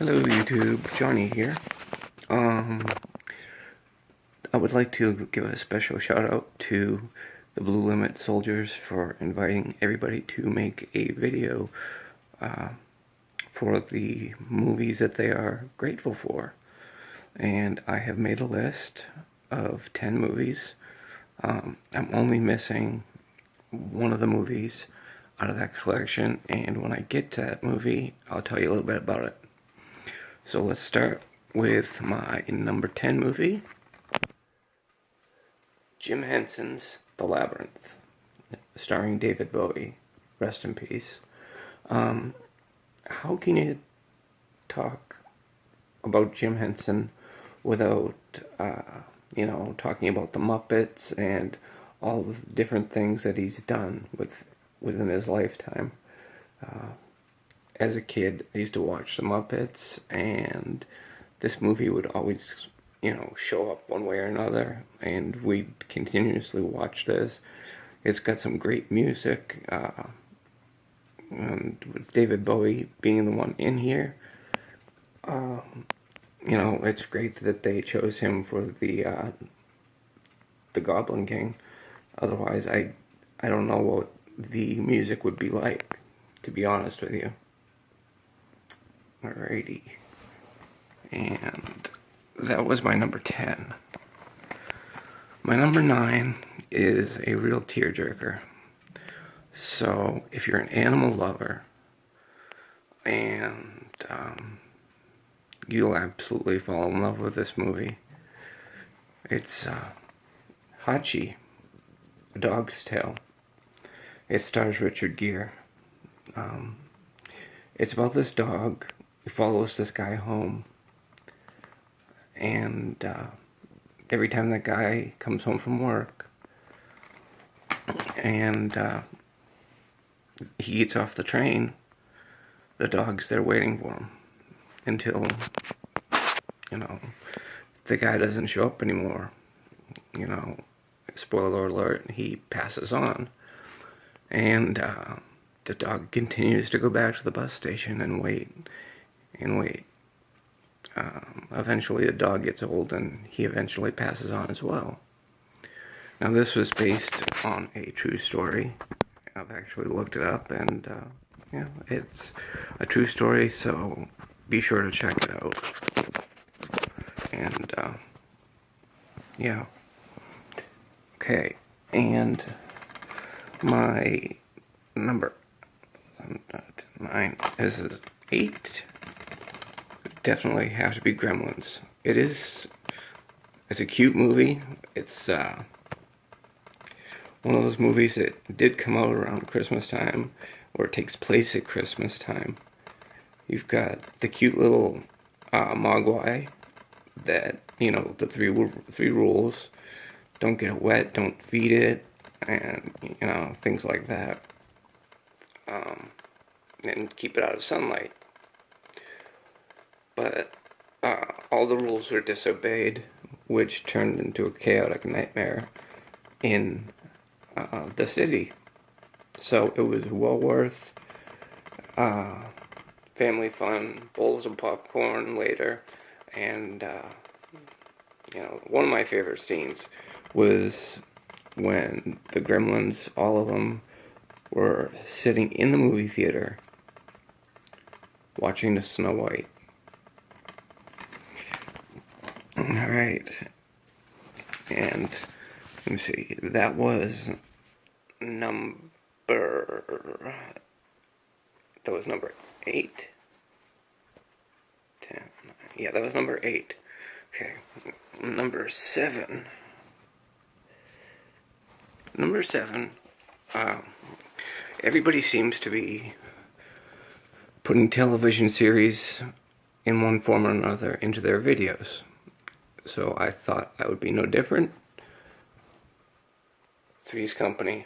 Hello YouTube, Johnny here. I would like to give a special shout out to the Blue Limit Soldiers for inviting everybody to make a video for the movies that they are grateful for. And I have made a list of 10 movies. I'm only missing one of the movies out of that collection, and when I get to that movie, I'll tell you a little bit about it. So let's start with my number 10 movie, Jim Henson's The Labyrinth, starring David Bowie. Rest in peace. How can you talk about Jim Henson without, talking about the Muppets and all the different things that he's done within his lifetime? As a kid, I used to watch the Muppets, and this movie would always, show up one way or another, and we'd continuously watch this. It's got some great music, and with David Bowie being the one in here, it's great that they chose him for the Goblin King. Otherwise, I don't know what the music would be like, to be honest with you. Alrighty. And that was my number 10. My number 9 is a real tearjerker. So, if you're an animal lover, and you'll absolutely fall in love with this movie. It's Hachi, A Dog's Tale. It stars Richard Gere. It's about this dog who follows this guy home, and every time that guy comes home from work and he gets off the train, the dog's there waiting for him until the guy doesn't show up anymore. Spoiler alert, he passes on, and the dog continues to go back to the bus station and wait and wait. Eventually the dog gets old, and he eventually passes on as well. Now, this was based on a true story. I've actually looked it up, and it's a true story, so be sure to check it out. And okay, and my number 9 is 8. Definitely have to be Gremlins. It's a cute movie. It's one of those movies that did come out around Christmas time, or it takes place at Christmas time. You've got the cute little Mogwai that, the three rules: don't get it wet, don't feed it, and things like that, and keep it out of sunlight. But all the rules were disobeyed, which turned into a chaotic nightmare in the city. So it was well worth family fun, bowls of popcorn later, and one of my favorite scenes was when the Gremlins, all of them, were sitting in the movie theater watching the Snow White. Alright, and let me see, that was number 8? 10, 9, yeah, that was number 8. Okay, number 7. Everybody seems to be putting television series in one form or another into their videos. So I thought I would be no different. Three's Company.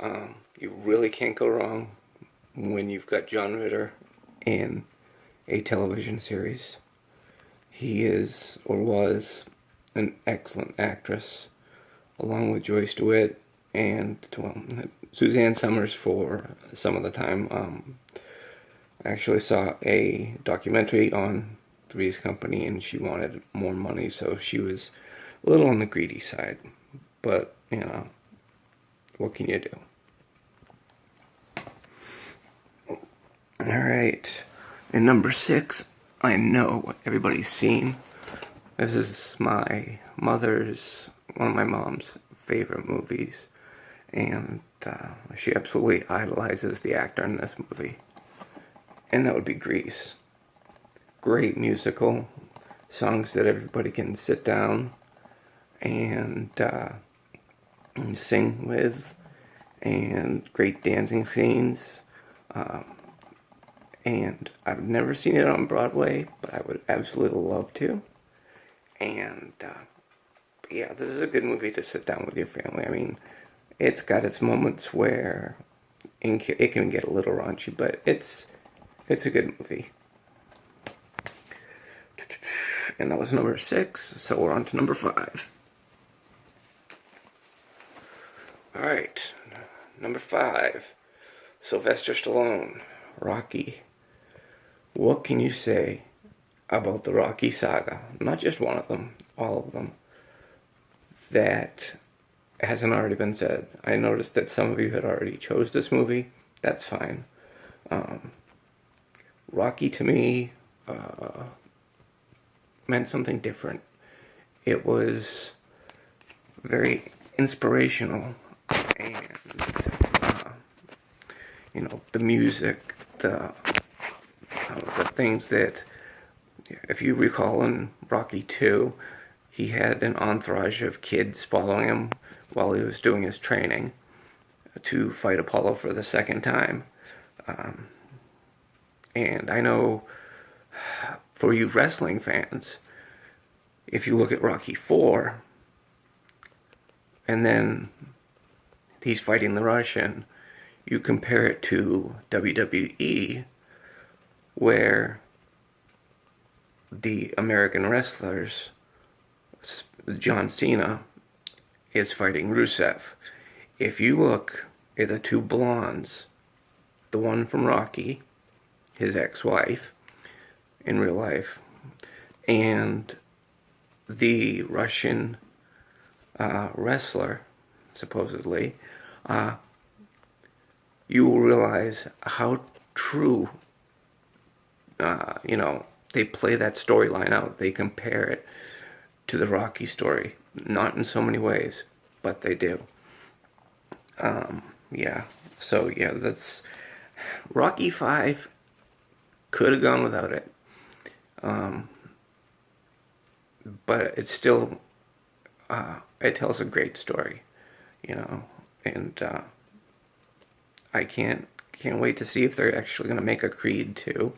You really can't go wrong when you've got John Ritter in a television series. He is, or was, an excellent actress, along with Joyce DeWitt and Suzanne Summers for some of the time. I actually saw a documentary on Three's Company, and she wanted more money, so she was a little on the greedy side. But, what can you do? Alright, and number 6, I know everybody's seen. This is one of my mom's favorite movies, and she absolutely idolizes the actor in this movie, and that would be Grease. Great musical, songs that everybody can sit down and sing with, and great dancing scenes. And I've never seen it on Broadway, but I would absolutely love to. And yeah, this is a good movie to sit down with your family. I mean, it's got its moments where it can get a little raunchy, but it's a good movie. And that was number 6, so we're on to number 5. Alright, number 5, Sylvester Stallone, Rocky. What can you say about the Rocky saga? Not just one of them, all of them, that hasn't already been said. I noticed that some of you had already chose this movie. That's fine. Rocky to me meant something different. It was very inspirational, and the music, the things that, if you recall in Rocky 2, he had an entourage of kids following him while he was doing his training to fight Apollo for the second time. And I know for you wrestling fans, if you look at Rocky 4, and then he's fighting the Russian, you compare it to WWE, where the American wrestlers, John Cena, is fighting Rusev. If you look at the two blondes, the one from Rocky, his ex-wife, in real life, and the Russian wrestler, supposedly, you will realize how true, they play that storyline out. They compare it to the Rocky story. Not in so many ways, but they do. Yeah. So, yeah, that's... Rocky 5 could have gone without it. But it's still... it tells a great story, and I can't wait to see if they're actually going to make a Creed 2.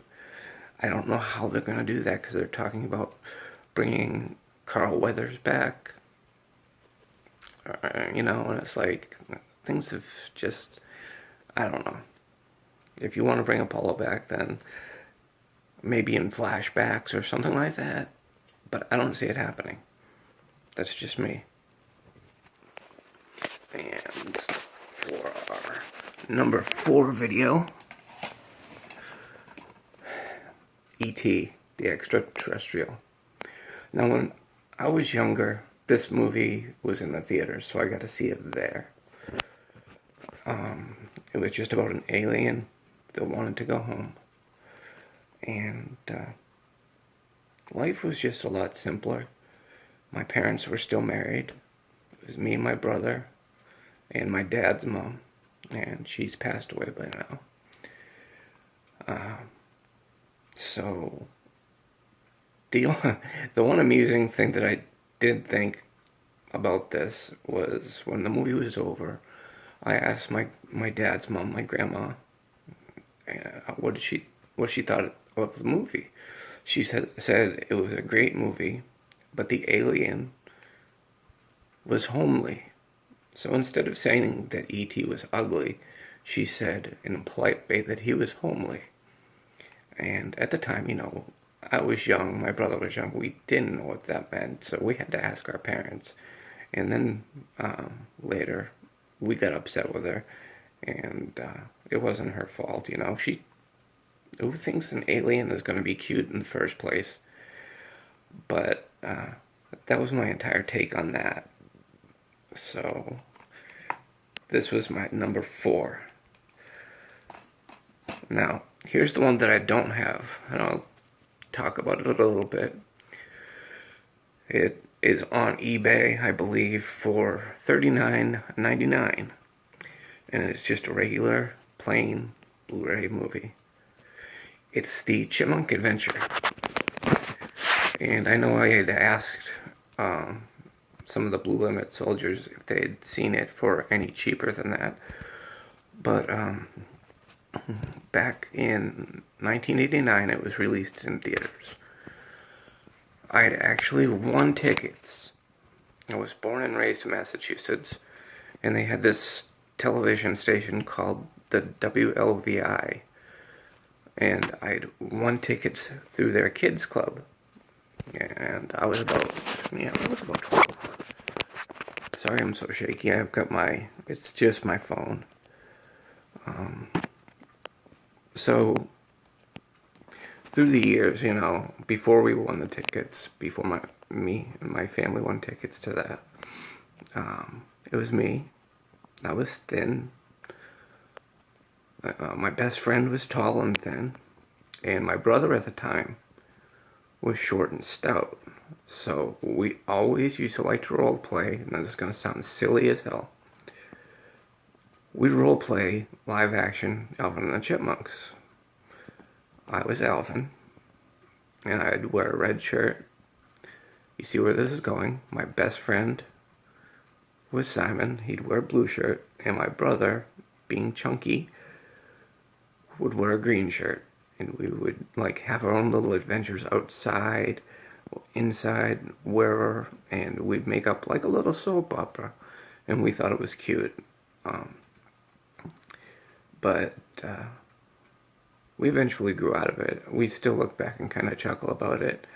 I don't know how they're going to do that, because they're talking about bringing Carl Weathers back, and it's like, things have just, I don't know. If you want to bring Apollo back, then maybe in flashbacks or something like that, but I don't see it happening. That's just me. And for our number 4 video, E.T., the Extraterrestrial. Now, when I was younger, this movie was in the theaters, so I got to see it there. It was just about an alien that wanted to go home. And life was just a lot simpler. My parents were still married. It was me and my brother and my dad's mom, and she's passed away by now. So the one amusing thing that I did think about this was, when the movie was over, I asked my dad's mom, my grandma, what she thought of the movie. She said it was a great movie, but the alien was homely. So instead of saying that E.T. was ugly, she said in a polite way that he was homely. And at the time, I was young, my brother was young, we didn't know what that meant, so we had to ask our parents. And then later, we got upset with her, and it wasn't her fault, who thinks an alien is going to be cute in the first place? But that was my entire take on that. So this was my number 4. Now, here's the one that I don't have, and I'll talk about it a little bit. It is on eBay, I believe, for $39.99, and it's just a regular, plain Blu-ray movie. It's the Chipmunk Adventure. And I know I had asked some of the Blue Limit soldiers if they had seen it for any cheaper than that. But back in 1989, it was released in theaters. I had actually won tickets. I was born and raised in Massachusetts, and they had this television station called the WLVI, and I'd won tickets through their kids club, and I was about 12. Sorry I'm so shaky. I've got it's just my phone. So through the years, before we won the tickets, before me and my family won tickets to that, it was me. I was thin. My best friend was tall and thin, and my brother at the time was short and stout. So we always used to like to role play, and this is going to sound silly as hell. We'd role play live action Alvin and the Chipmunks. I was Alvin, and I'd wear a red shirt. You see where this is going. My best friend was Simon. He'd wear a blue shirt, and my brother, being chunky, would wear a green shirt. And we would have our own little adventures outside, inside, wherever, and we'd make up like a little soap opera, and we thought it was cute. But we eventually grew out of it. We still look back and kind of chuckle about it.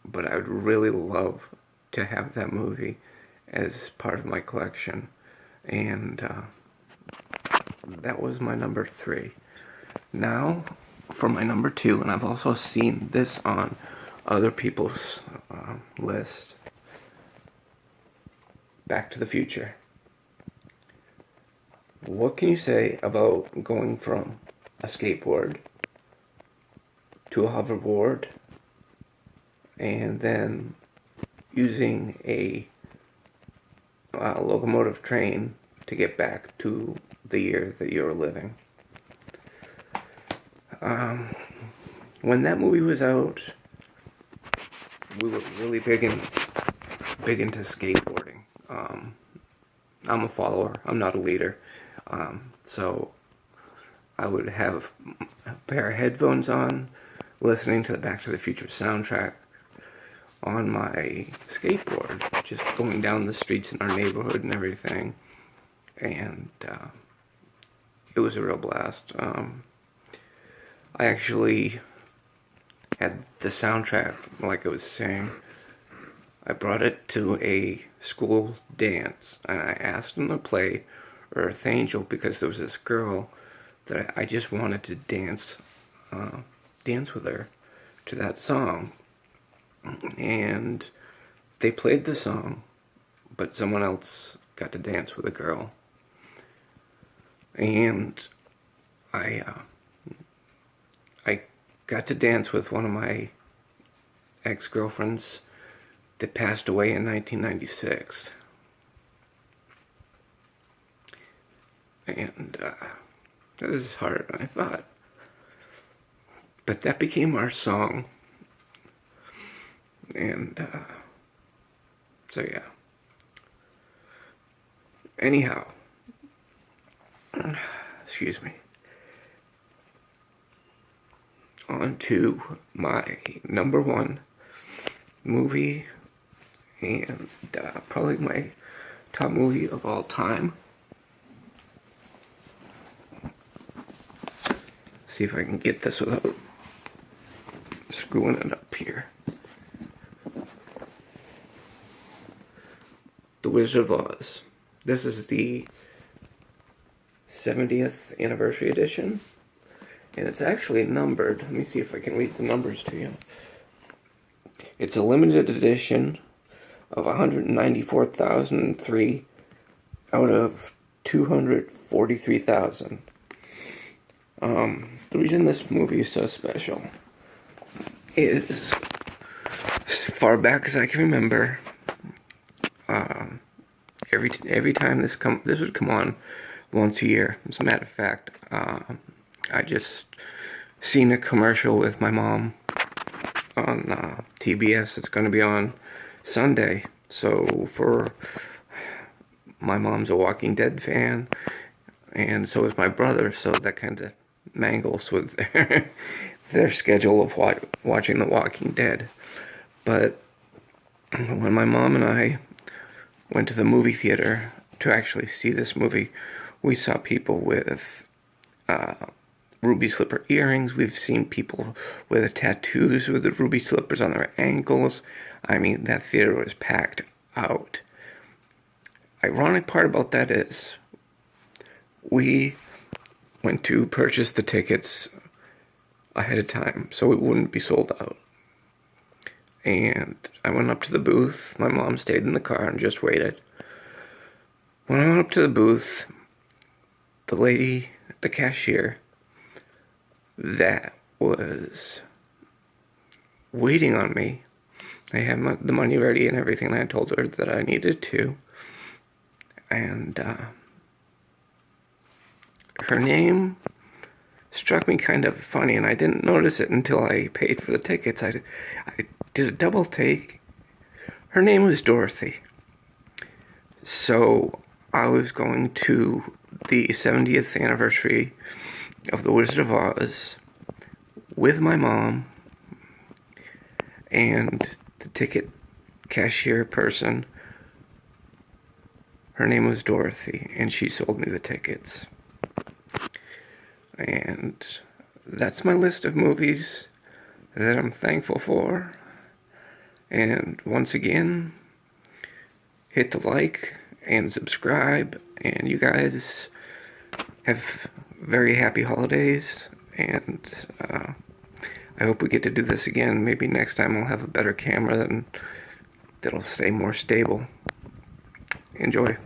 But I would really love to have that movie as part of my collection. And that was my number 3. Now, for my number 2, and I've also seen this on other people's list, Back to the Future. What can you say about going from a skateboard to a hoverboard and then using a locomotive train to get back to the year that you're living? When that movie was out, we were really big into skateboarding. I'm a follower. I'm not a leader. So I would have a pair of headphones on, listening to the Back to the Future soundtrack on my skateboard, just going down the streets in our neighborhood and everything. And it was a real blast. I actually had the soundtrack, like I was saying. I brought it to a school dance, and I asked them to play Earth Angel because there was this girl that I just wanted to dance with her to that song. And they played the song, but someone else got to dance with a girl. And I got to dance with one of my ex-girlfriends that passed away in 1996. And that was harder than I thought. But that became our song. And so yeah. Anyhow, excuse me. On to my number 1 movie, and probably my top movie of all time. See if I can get this without screwing it up here. The Wizard of Oz. This is the 70th anniversary edition, And it's actually numbered. Let me see if I can read the numbers to you. It's a limited edition of 194,003 out of 243,000. The reason this movie is so special is, as far back as I can remember, every time this would come on once a year. As a matter of fact, I just seen a commercial with my mom on TBS. It's going to be on Sunday. So my mom's a Walking Dead fan, and so is my brother. So that kind of mangles with their schedule of watching The Walking Dead. But when my mom and I went to the movie theater to actually see this movie, we saw people with ruby slipper earrings. We've seen people with tattoos with the ruby slippers on their ankles. I mean, that theater was packed out. Ironic part about that is we went to purchase the tickets ahead of time so it wouldn't be sold out. And I went up to the booth. My mom stayed in the car and just waited. When I went up to the booth, the lady, the cashier, that was waiting on me, I had the money ready and everything, and I told her that I needed to. And her name struck me kind of funny, and I didn't notice it until I paid for the tickets. I did a double take. Her name was Dorothy. So I was going to the 70th anniversary of The Wizard of Oz with my mom, and the ticket cashier person, her name was Dorothy, and she sold me the tickets. And that's my list of movies that I'm thankful for. And once again, hit the like and subscribe. And you guys have very happy holidays. And I hope we get to do this again. Maybe next time I'll have a better camera that'll stay more stable. Enjoy.